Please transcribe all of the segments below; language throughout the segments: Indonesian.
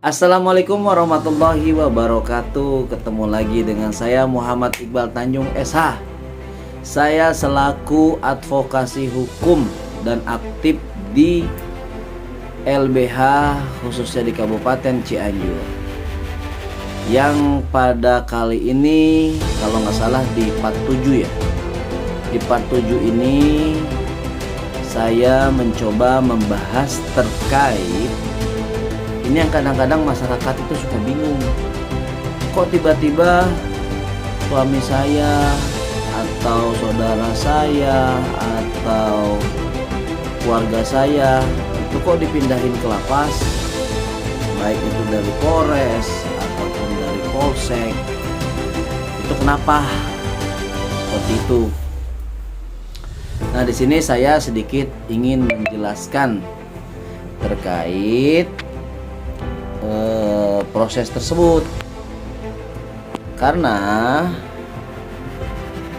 Assalamualaikum warahmatullahi wabarakatuh. Ketemu lagi dengan saya Muhammad Iqbal Tanjung SH. Saya selaku advokasi hukum dan aktif di LBH khususnya di Kabupaten Cianjur. Yang pada kali ini kalau nggak salah di part 7 ya. Di part 7 ini saya mencoba membahas terkait ini yang kadang-kadang masyarakat itu suka bingung. Kok tiba-tiba suami saya atau saudara saya atau keluarga saya itu kok dipindahin ke lapas, baik itu dari Polres ataupun dari Polsek. Itu kenapa seperti itu? Nah, di sini saya sedikit ingin menjelaskan terkait proses tersebut, karena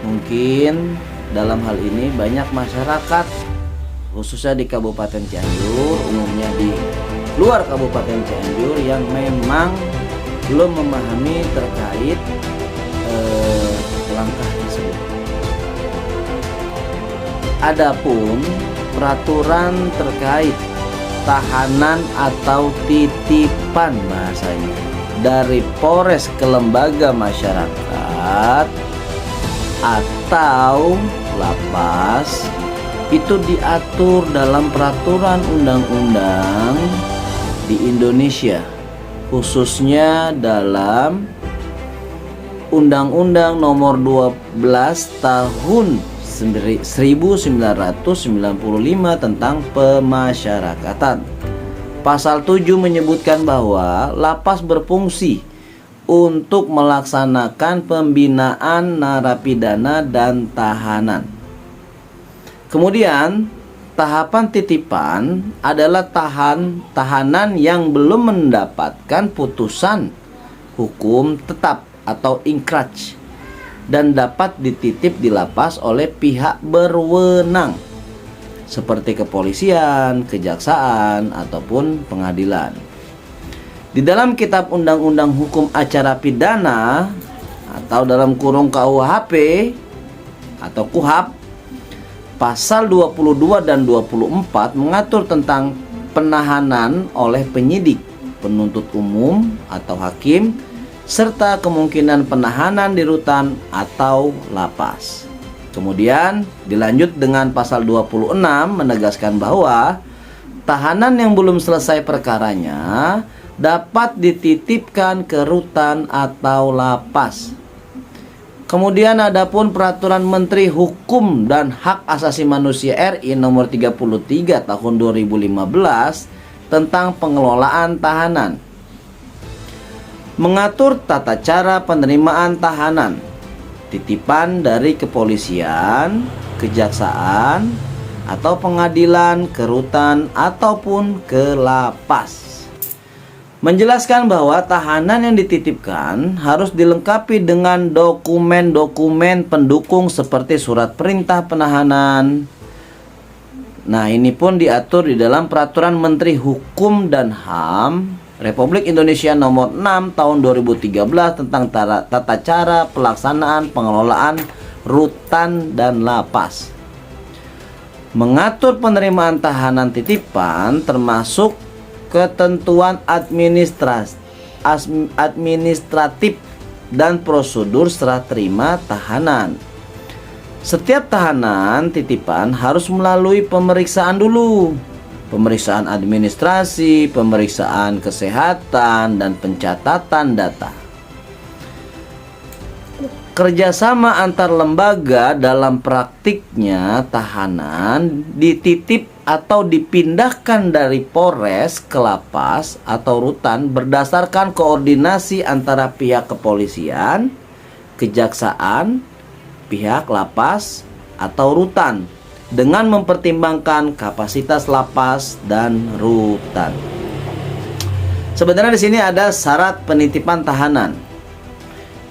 mungkin dalam hal ini banyak masyarakat khususnya di Kabupaten Cianjur, umumnya di luar Kabupaten Cianjur, yang memang belum memahami terkait langkah tersebut. Adapun peraturan terkait tahanan atau titipan bahasanya dari Polres ke lembaga masyarakat atau lapas itu diatur dalam peraturan undang-undang di Indonesia, khususnya dalam Undang-Undang Nomor 12 Tahun 1995 tentang pemasyarakatan. Pasal 7 menyebutkan bahwa lapas berfungsi untuk melaksanakan pembinaan narapidana dan tahanan. Kemudian, tahapan titipan adalah tahanan yang belum mendapatkan putusan hukum tetap atau inkraj dan dapat dititip di lapas oleh pihak berwenang seperti kepolisian, kejaksaan, ataupun pengadilan. Di dalam Kitab Undang-Undang Hukum Acara Pidana atau dalam kurung KUHP atau KUHAP, pasal 22 dan 24 mengatur tentang penahanan oleh penyidik, penuntut umum atau hakim, serta kemungkinan penahanan di rutan atau lapas. Kemudian dilanjut dengan pasal 26 menegaskan bahwa tahanan yang belum selesai perkaranya dapat dititipkan ke rutan atau lapas. Kemudian adapun peraturan Menteri Hukum dan Hak Asasi Manusia RI nomor 33 tahun 2015 tentang pengelolaan tahanan mengatur tata cara penerimaan tahanan titipan dari kepolisian, kejaksaan, atau pengadilan ke rutan ataupun ke lapas. Menjelaskan bahwa tahanan yang dititipkan harus dilengkapi dengan dokumen-dokumen pendukung seperti surat perintah penahanan. Nah, ini pun diatur di dalam Peraturan Menteri Hukum dan HAM Republik Indonesia Nomor 6 Tahun 2013 tentang tata cara pelaksanaan pengelolaan rutan dan lapas. Mengatur penerimaan tahanan titipan termasuk ketentuan administratif dan prosedur serah terima tahanan. Setiap tahanan titipan harus melalui pemeriksaan dulu. Pemeriksaan administrasi, pemeriksaan kesehatan, dan pencatatan data. Kerjasama antar lembaga dalam praktiknya tahanan dititip atau dipindahkan dari Polres ke lapas atau rutan berdasarkan koordinasi antara pihak kepolisian, kejaksaan, pihak lapas atau rutan, dengan mempertimbangkan kapasitas lapas dan rutan. Sebenarnya di sini ada syarat penitipan tahanan.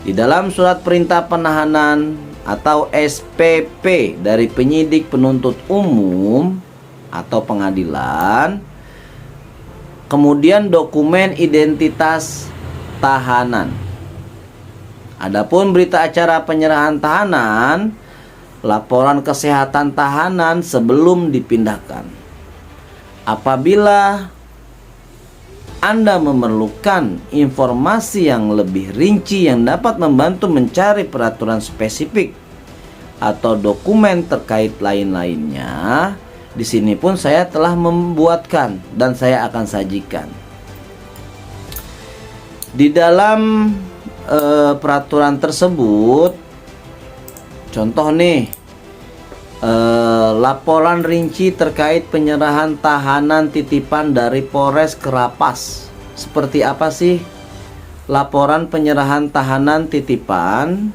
Di dalam surat perintah penahanan atau SPP dari penyidik penuntut umum atau pengadilan Kemudian dokumen identitas tahanan. Adapun berita acara penyerahan tahanan, laporan kesehatan tahanan sebelum dipindahkan. Apabila Anda memerlukan informasi yang lebih rinci yang dapat membantu mencari peraturan spesifik atau dokumen terkait lain-lainnya, di sini pun saya telah membuatkan dan saya akan sajikan. Di dalam peraturan tersebut, contoh nih, laporan rinci terkait penyerahan tahanan titipan dari Polres ke Lapas. Seperti apa sih laporan penyerahan tahanan titipan?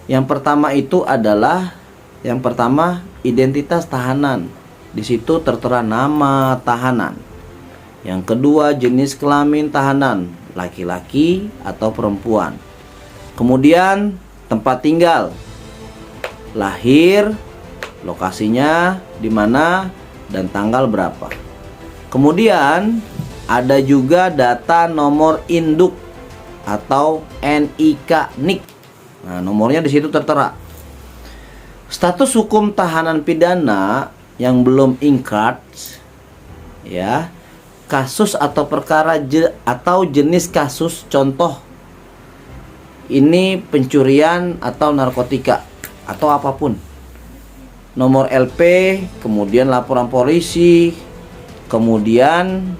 Yang pertama itu adalah identitas tahanan. Di situ tertera nama tahanan. Yang kedua, jenis kelamin tahanan, laki-laki atau perempuan. Kemudian tempat tinggal, lahir, lokasinya di mana, dan tanggal berapa. Kemudian ada juga data nomor induk atau NIK. Nah, nomornya di situ tertera. Status hukum tahanan pidana yang belum ingkrah, ya, kasus atau perkara atau jenis kasus, contoh ini pencurian atau narkotika atau apapun. Nomor LP, kemudian laporan polisi, kemudian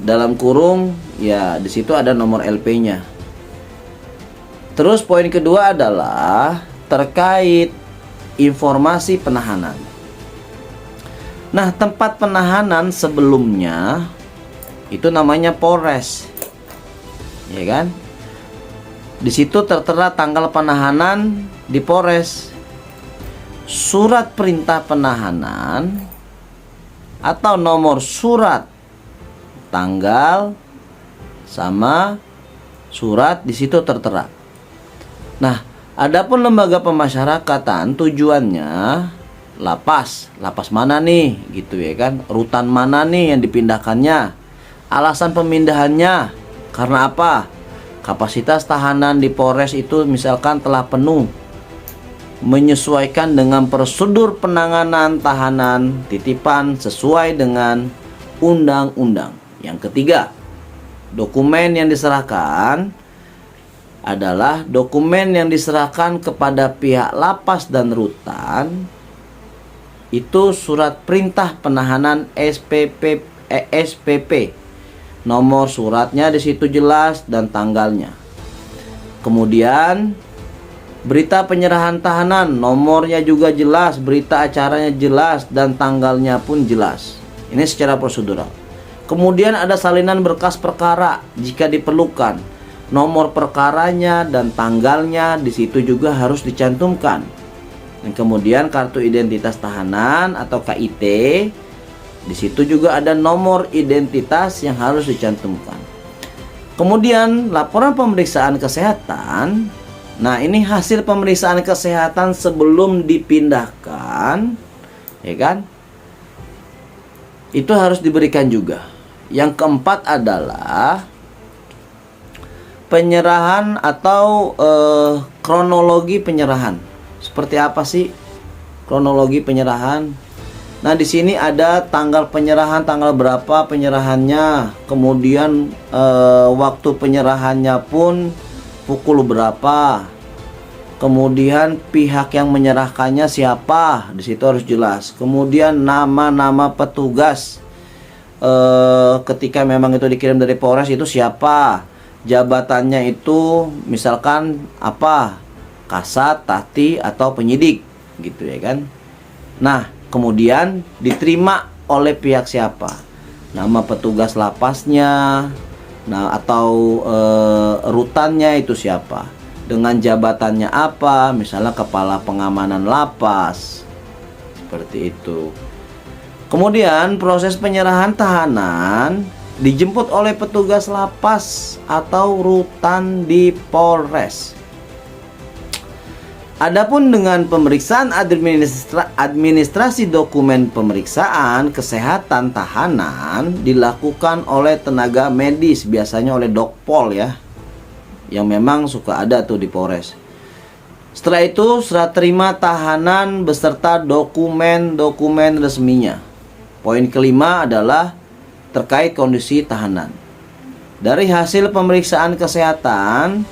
dalam kurung, ya di situ ada nomor LP-nya. Terus poin kedua adalah terkait informasi penahanan. Nah, tempat penahanan sebelumnya itu namanya Polres, ya kan? Di situ tertera tanggal penahanan di Polres, surat perintah penahanan atau nomor surat, tanggal sama surat di situ tertera. Nah, adapun lembaga pemasyarakatan tujuannya lapas mana nih, gitu ya kan? Rutan mana nih yang dipindahkannya? Alasan pemindahannya karena apa? Kapasitas tahanan di Polres itu misalkan telah penuh, menyesuaikan dengan prosedur penanganan tahanan titipan sesuai dengan undang-undang. Yang ketiga, dokumen yang diserahkan adalah dokumen yang diserahkan kepada pihak lapas dan rutan. Itu surat perintah penahanan SPP. Nomor suratnya di situ jelas dan tanggalnya. Kemudian berita penyerahan tahanan, nomornya juga jelas, berita acaranya jelas dan tanggalnya pun jelas. Ini secara prosedural. Kemudian ada salinan berkas perkara jika diperlukan. Nomor perkaranya dan tanggalnya di situ juga harus dicantumkan. Dan kemudian kartu identitas tahanan atau KIT, di situ juga ada nomor identitas yang harus dicantumkan. Kemudian laporan pemeriksaan kesehatan. Nah, ini hasil pemeriksaan kesehatan sebelum dipindahkan, ya kan? Itu harus diberikan juga. Yang keempat adalah penyerahan atau kronologi penyerahan. Seperti apa sih kronologi penyerahan? Nah, di sini ada tanggal penyerahan, tanggal berapa penyerahannya, kemudian waktu penyerahannya pun pukul berapa, kemudian pihak yang menyerahkannya siapa, di situ harus jelas. Kemudian nama-nama petugas ketika memang itu dikirim dari Polres itu siapa, jabatannya itu misalkan apa, kasat, tati, atau penyidik, gitu ya kan. Nah, kemudian diterima oleh pihak siapa, nama petugas lapasnya, nah atau rutannya itu siapa, dengan jabatannya apa, misalnya kepala pengamanan lapas, seperti itu. Kemudian proses penyerahan tahanan dijemput oleh petugas lapas atau rutan di Polres. Adapun dengan pemeriksaan administrasi dokumen pemeriksaan kesehatan tahanan dilakukan oleh tenaga medis, biasanya oleh dokpol ya, yang memang suka ada tuh di Polres. Setelah itu serah terima tahanan beserta dokumen-dokumen resminya. Poin kelima adalah terkait kondisi tahanan. Dari hasil pemeriksaan kesehatan,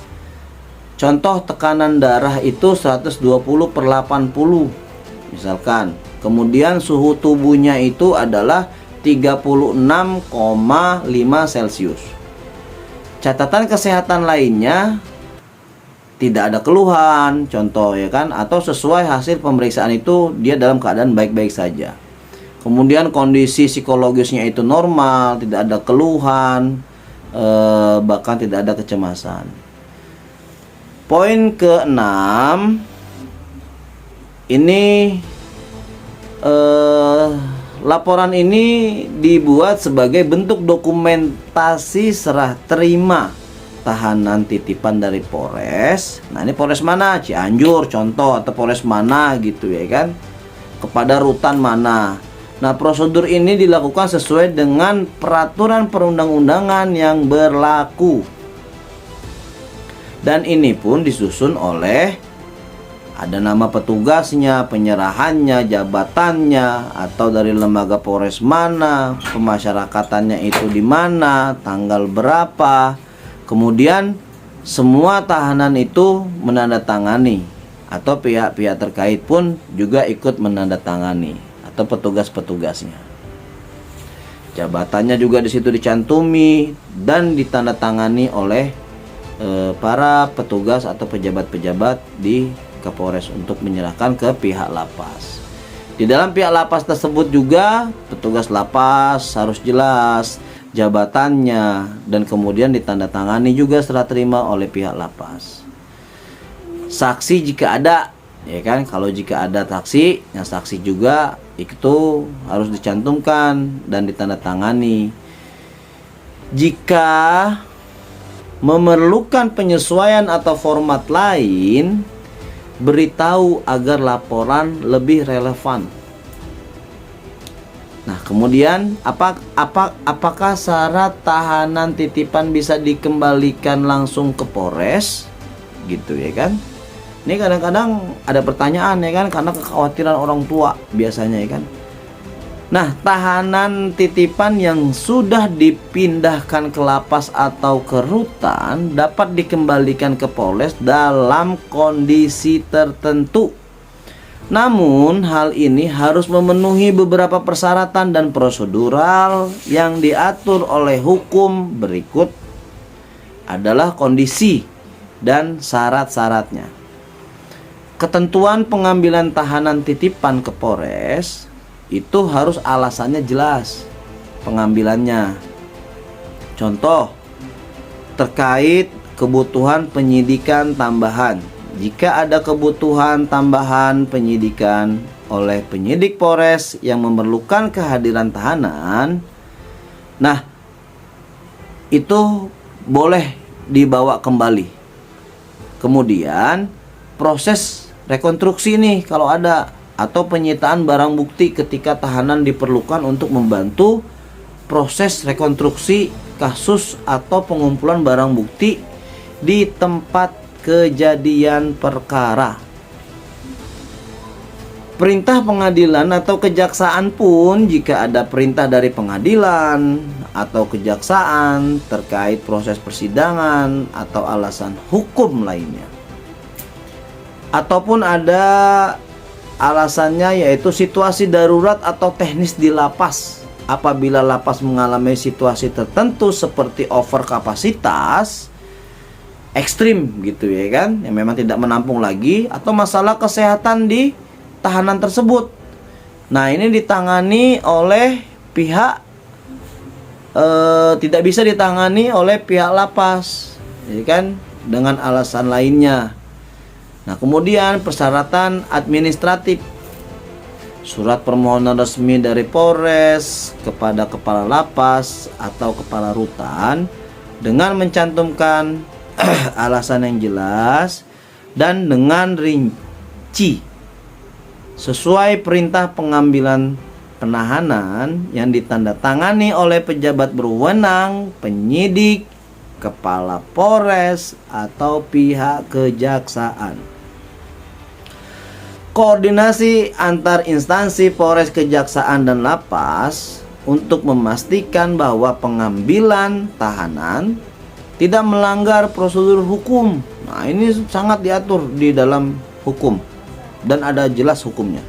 contoh tekanan darah itu 120/80 misalkan. Kemudian suhu tubuhnya itu adalah 36,5 Celcius. Catatan kesehatan lainnya tidak ada keluhan, contoh ya kan, atau sesuai hasil pemeriksaan itu dia dalam keadaan baik-baik saja. Kemudian kondisi psikologisnya itu normal, tidak ada keluhan, bahkan tidak ada kecemasan. Poin ke-6 ini laporan ini dibuat sebagai bentuk dokumentasi serah terima tahanan titipan dari Polres. Nah, ini Polres mana? Cianjur contoh, atau Polres mana gitu ya kan, kepada rutan mana. Nah, prosedur ini dilakukan sesuai dengan peraturan perundang-undangan yang berlaku. Dan ini pun disusun oleh ada nama petugasnya, penyerahannya, jabatannya, atau dari lembaga Polres mana, pemasyarakatannya itu di mana, tanggal berapa. Kemudian semua tahanan itu menandatangani, atau pihak-pihak terkait pun juga ikut menandatangani, atau petugas-petugasnya. Jabatannya juga di situ dicantumi dan ditandatangani oleh para petugas atau pejabat-pejabat di Kapolres untuk menyerahkan ke pihak lapas. Di dalam pihak lapas tersebut juga petugas lapas harus jelas jabatannya, dan kemudian ditandatangani juga serah terima oleh pihak lapas. Saksi jika ada, ya kan, kalau jika ada saksi, yang saksi juga itu harus dicantumkan dan ditandatangani. Jika memerlukan penyesuaian atau format lain, beritahu agar laporan lebih relevan. Nah, kemudian apakah syarat tahanan titipan bisa dikembalikan langsung ke Polres? Gitu ya kan. Ini kadang-kadang ada pertanyaan ya kan, karena kekhawatiran orang tua biasanya ya kan. Nah, tahanan titipan yang sudah dipindahkan ke lapas atau ke rutan dapat dikembalikan ke Polres dalam kondisi tertentu. Namun, hal ini harus memenuhi beberapa persyaratan dan prosedural yang diatur oleh hukum. Berikut adalah kondisi dan syarat-syaratnya. Ketentuan pengambilan tahanan titipan ke Polres itu harus alasannya jelas pengambilannya. Contoh, terkait kebutuhan penyidikan tambahan. Jika ada kebutuhan tambahan penyidikan oleh penyidik Polres yang memerlukan kehadiran tahanan, nah itu boleh dibawa kembali. Kemudian proses rekonstruksi nih kalau ada, atau penyitaan barang bukti ketika tahanan diperlukan untuk membantu proses rekonstruksi kasus atau pengumpulan barang bukti di tempat kejadian perkara. Perintah pengadilan atau kejaksaan pun, jika ada perintah dari pengadilan atau kejaksaan terkait proses persidangan atau alasan hukum lainnya, ataupun ada alasannya yaitu situasi darurat atau teknis di lapas. Apabila lapas mengalami situasi tertentu seperti over kapasitas ekstrim gitu ya kan, yang memang tidak menampung lagi, atau masalah kesehatan di tahanan tersebut. Nah, ini ditangani oleh pihak tidak bisa ditangani oleh pihak lapas, ya kan, dengan alasan lainnya. Nah, kemudian persyaratan administratif. Surat permohonan resmi dari Polres kepada kepala lapas atau kepala rutan dengan mencantumkan alasan yang jelas dan dengan C. Sesuai perintah pengambilan penahanan yang ditandatangani oleh pejabat berwenang, penyidik, kepala Polres, atau pihak kejaksaan. Koordinasi antar instansi Polres, Kejaksaan, dan Lapas untuk memastikan bahwa pengambilan tahanan tidak melanggar prosedur hukum. Nah, ini sangat diatur di dalam hukum dan ada jelas hukumnya.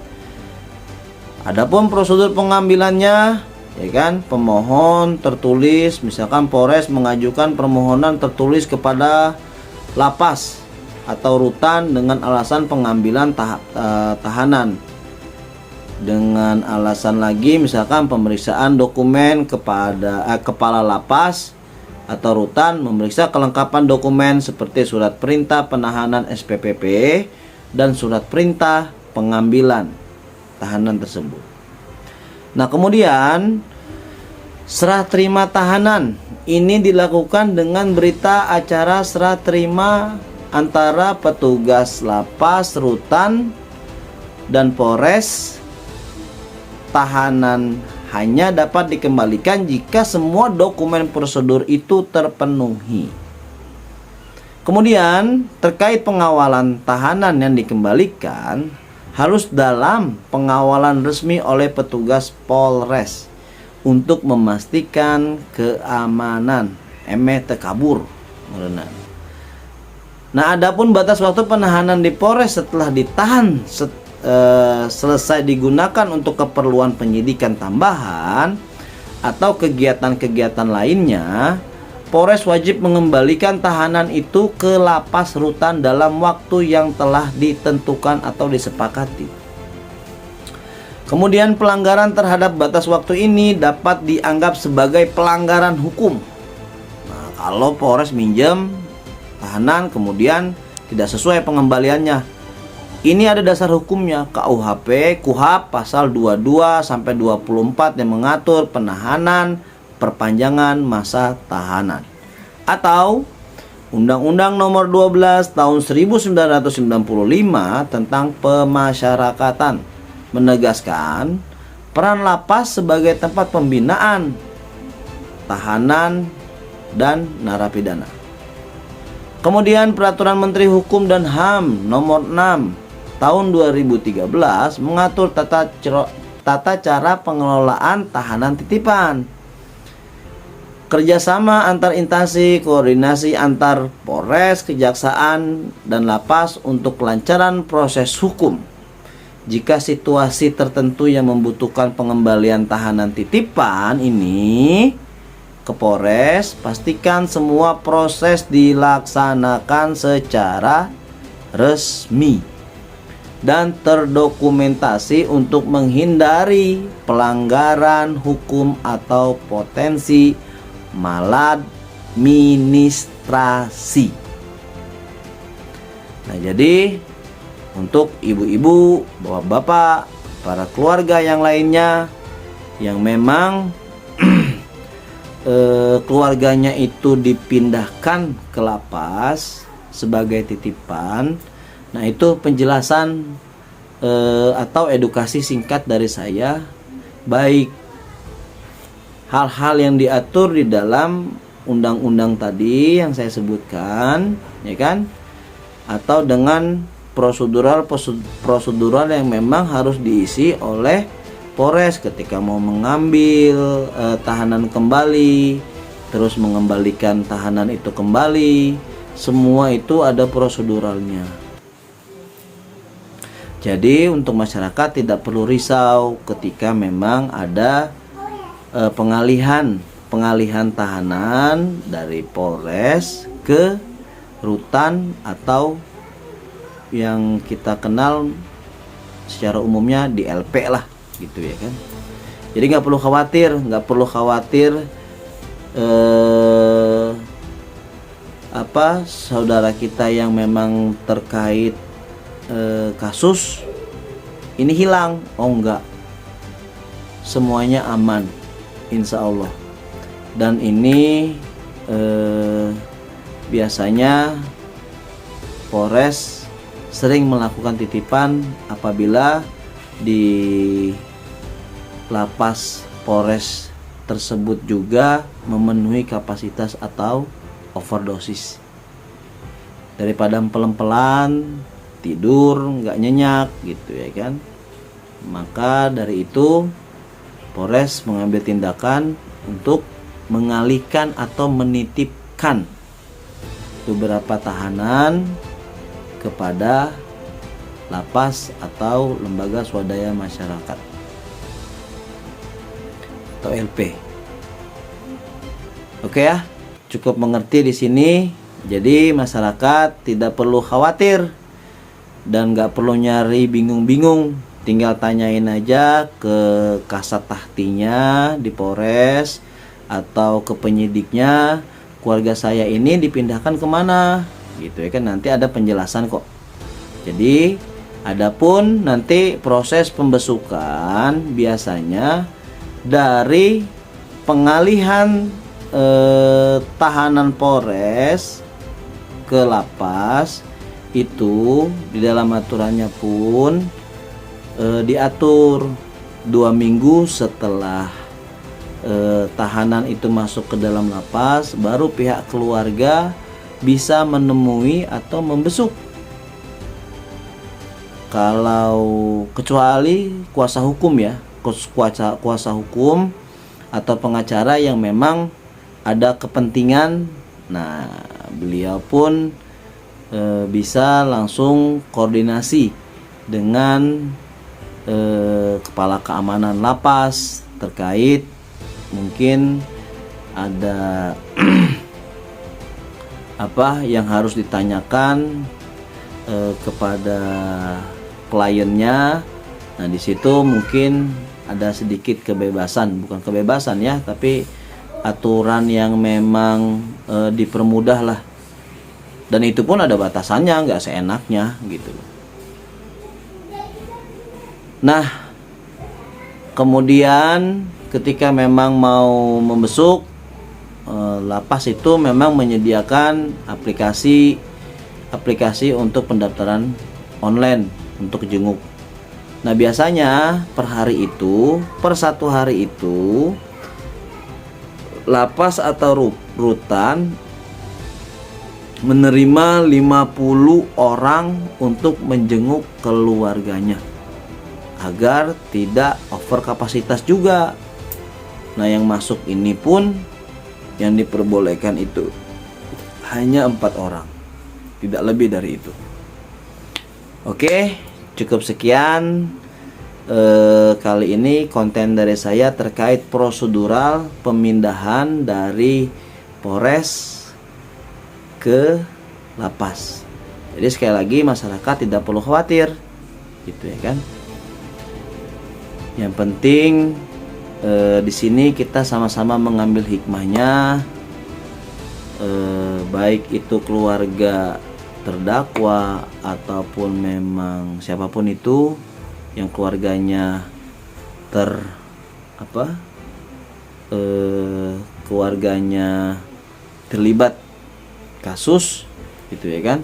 Adapun prosedur pengambilannya, ya kan, pemohon tertulis, misalkan Polres mengajukan permohonan tertulis kepada lapas atau rutan dengan alasan pengambilan tahanan. Dengan alasan lagi misalkan pemeriksaan dokumen kepada kepala lapas atau rutan, memeriksa kelengkapan dokumen seperti surat perintah penahanan SPPP dan surat perintah pengambilan tahanan tersebut. Nah, kemudian serah terima tahanan ini dilakukan dengan berita acara serah terima antara petugas lapas, rutan, dan Polres. Tahanan hanya dapat dikembalikan jika semua dokumen prosedur itu terpenuhi. Kemudian terkait pengawalan tahanan yang dikembalikan harus dalam pengawalan resmi oleh petugas Polres untuk memastikan keamanan tekabur. Nah, adapun batas waktu penahanan di Polres setelah ditahan selesai digunakan untuk keperluan penyidikan tambahan atau kegiatan-kegiatan lainnya, Polres wajib mengembalikan tahanan itu ke lapas rutan dalam waktu yang telah ditentukan atau disepakati. Kemudian pelanggaran terhadap batas waktu ini dapat dianggap sebagai pelanggaran hukum. Nah, kalau Polres minjem tahanan kemudian tidak sesuai pengembaliannya, ini ada dasar hukumnya, KUHP pasal 22 sampai 24 yang mengatur penahanan, perpanjangan masa tahanan, atau Undang-Undang Nomor 12 Tahun 1995 tentang Pemasyarakatan menegaskan peran lapas sebagai tempat pembinaan tahanan dan narapidana. Kemudian Peraturan Menteri Hukum dan HAM Nomor 6 Tahun 2013 mengatur tata cara pengelolaan tahanan titipan. Kerjasama antar instansi, koordinasi antar Polres, Kejaksaan, dan Lapas untuk kelancaran proses hukum. Jika situasi tertentu yang membutuhkan pengembalian tahanan titipan ini ke Polres, pastikan semua proses dilaksanakan secara resmi dan terdokumentasi untuk menghindari pelanggaran hukum atau potensi maladministrasi. Nah, jadi untuk ibu-ibu, bapak-bapak, para keluarga yang lainnya yang memang keluarganya itu dipindahkan ke lapas sebagai titipan, nah itu penjelasan atau edukasi singkat dari saya, baik hal-hal yang diatur di dalam undang-undang tadi yang saya sebutkan, ya kan, atau dengan prosedural yang memang harus diisi oleh Polres ketika mau mengambil tahanan kembali, terus mengembalikan tahanan itu kembali, semua itu ada proseduralnya. Jadi untuk masyarakat tidak perlu risau ketika memang ada pengalihan tahanan dari Polres ke rutan atau yang kita kenal secara umumnya di LP lah, gitu ya kan. Jadi nggak perlu khawatir saudara kita yang memang terkait kasus ini hilang. Oh enggak, semuanya aman, insya Allah. Dan ini biasanya Polres sering melakukan titipan apabila di lapas Polres tersebut juga memenuhi kapasitas atau overdosis. Daripada pelan-pelan tidur nggak nyenyak gitu ya kan, maka dari itu Polres mengambil tindakan untuk mengalihkan atau menitipkan beberapa tahanan kepada lapas atau lembaga swadaya masyarakat atau LP. Oke ya, cukup mengerti di sini. Jadi masyarakat tidak perlu khawatir dan nggak perlu nyari bingung-bingung. Tinggal tanyain aja ke kasat tahtinya di Polres atau ke penyidiknya, keluarga saya ini dipindahkan kemana gitu ya kan, nanti ada penjelasan kok. Jadi adapun nanti proses pembesukan biasanya dari pengalihan tahanan Polres ke lapas itu di dalam aturannya pun diatur 2 minggu setelah tahanan itu masuk ke dalam lapas, baru pihak keluarga bisa menemui atau membesuk. Kalau kecuali kuasa hukum ya, kuasa hukum atau pengacara yang memang ada kepentingan, nah beliau pun bisa langsung koordinasi dengan kepala keamanan lapas terkait mungkin ada apa yang harus ditanyakan kepada kliennya. Nah di situ mungkin ada sedikit kebebasan, bukan kebebasan ya, tapi aturan yang memang dipermudah lah. Dan itu pun ada batasannya, nggak seenaknya gitu. Nah kemudian ketika memang mau membesuk, lapas itu memang menyediakan aplikasi untuk pendaftaran online untuk jenguk. Nah biasanya per satu hari itu lapas atau rutan menerima 50 orang untuk menjenguk keluarganya agar tidak over kapasitas juga. Nah yang masuk ini pun yang diperbolehkan itu hanya 4 orang, tidak lebih dari itu. Oke, cukup sekian kali ini konten dari saya terkait prosedural pemindahan dari Polres ke lapas. Jadi sekali lagi masyarakat tidak perlu khawatir gitu ya kan. Yang penting di sini kita sama-sama mengambil hikmahnya, baik itu keluarga terdakwa ataupun memang siapapun itu yang keluarganya keluarganya terlibat kasus gitu ya kan.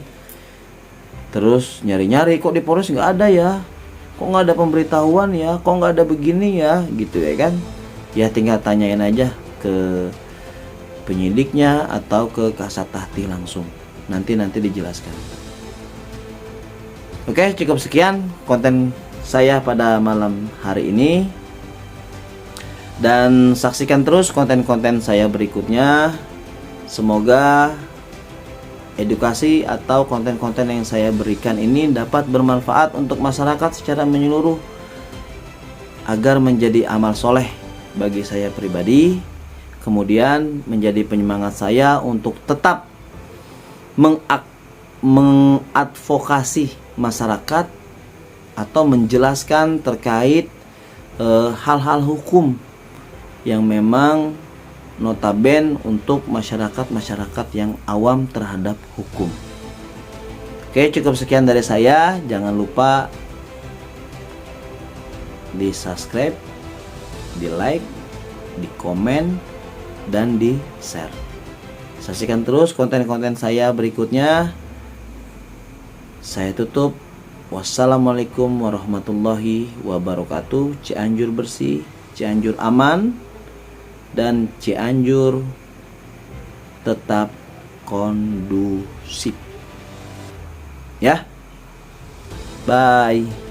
Terus nyari-nyari kok di Polres nggak ada ya, kok nggak ada pemberitahuan ya, kok nggak ada begini ya gitu ya kan. Ya tinggal tanyain aja ke penyidiknya atau ke kasat tahti langsung, nanti dijelaskan. Oke, cukup sekian konten saya pada malam hari ini, dan saksikan terus konten-konten saya berikutnya. Semoga edukasi atau konten-konten yang saya berikan ini dapat bermanfaat untuk masyarakat secara menyeluruh agar menjadi amal soleh bagi saya pribadi, kemudian menjadi penyemangat saya untuk tetap mengadvokasi masyarakat atau menjelaskan terkait hal-hal hukum yang memang notaben untuk masyarakat yang awam terhadap hukum. Oke, cukup sekian dari saya. Jangan lupa di subscribe, di like, di komen, dan di share. Saksikan terus konten-konten saya berikutnya. Saya tutup. Wassalamualaikum warahmatullahi wabarakatuh. Cianjur bersih, Cianjur aman, dan Cianjur tetap kondusif. Ya. Bye.